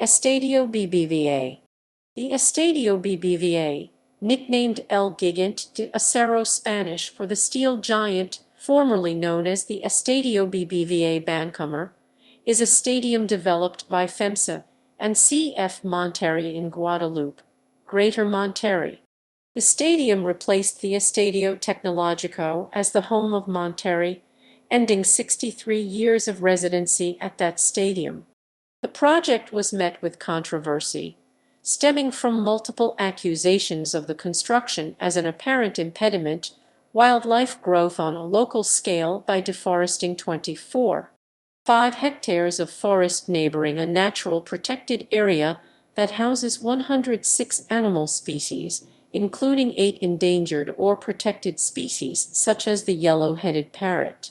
Estadio BBVA. The Estadio BBVA, nicknamed El Gigante de Acero Spanish for the steel giant, formerly known as the Estadio BBVA Bancomer, is a stadium developed by FEMSA and C.F. Monterrey in Guadalupe, Greater Monterrey. The stadium replaced the Estadio Tecnológico as the home of Monterrey, ending 63 years of residency at that stadium. The project was met with controversy, stemming from multiple accusations of the construction as an apparent impediment wildlife growth on a local scale by deforesting 24.5 hectares of forest neighboring a natural protected area that houses 106 animal species, including 8 endangered or protected species such as the yellow-headed parrot.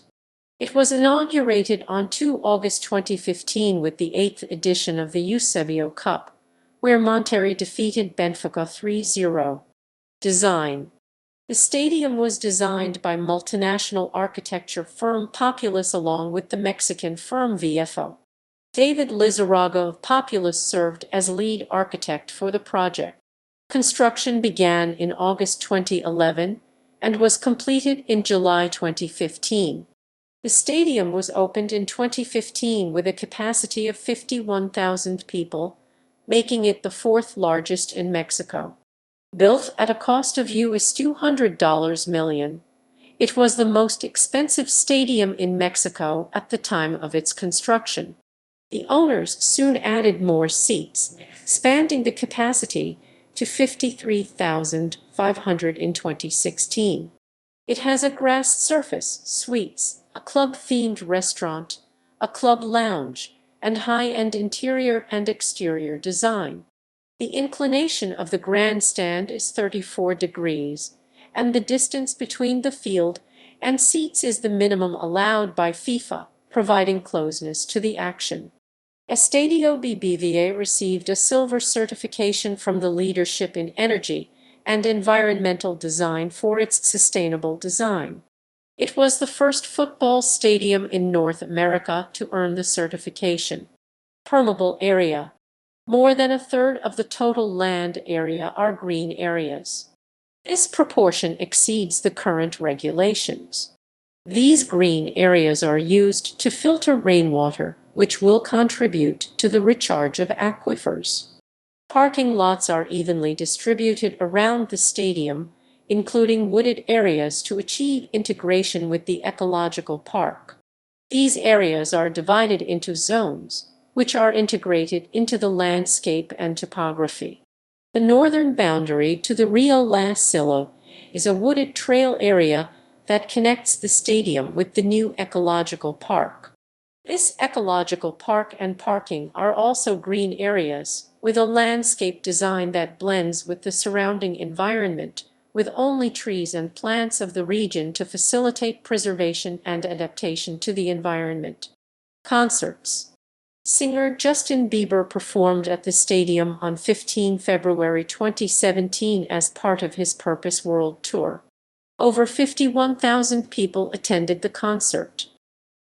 It was inaugurated on 2 August 2015 with the 8th edition of the Eusébio Cup, where Monterrey defeated Benfica 3-0. Design. The stadium was designed by multinational architecture firm Populous along with the Mexican firm VFO. David Lizarraga of Populous served as lead architect for the project. Construction began in August 2011 and was completed in July 2015. The stadium was opened in 2015 with a capacity of 51,000 people, making it the 4th largest in Mexico. Built at a cost of US $200 million, it was the most expensive stadium in Mexico at the time of its construction. The owners soon added more seats, expanding the capacity to 53,500 in 2016. It has a grass surface, suites, a club-themed restaurant, a club lounge, and high-end interior and exterior design. The inclination of the grandstand is 34 degrees, and the distance between the field and seats is the minimum allowed by FIFA, providing closeness to the action. Estadio BBVA received a silver certification from the Leadership in Energy and Environmental Design for its sustainable design. It was the first football stadium in North America to earn the certification. Permeable area. More than a third of the total land area are green areas. This proportion exceeds the current regulations. These green areas are used to filter rainwater, which will contribute to the recharge of aquifers. Parking lots are evenly distributed around the stadium, including wooded areas to achieve integration with the ecological park. These areas are divided into zones, which are integrated into the landscape and topography. The northern boundary to the Rio La Silo is a wooded trail area that connects the stadium with the new ecological park. This ecological park and parking are also green areas, with a landscape design that blends with the surrounding environment, with only trees and plants of the region to facilitate preservation and adaptation to the environment. Concerts. Singer Justin Bieber performed at the stadium on 15 February 2017 as part of his Purpose World Tour. Over 51,000 people attended the concert.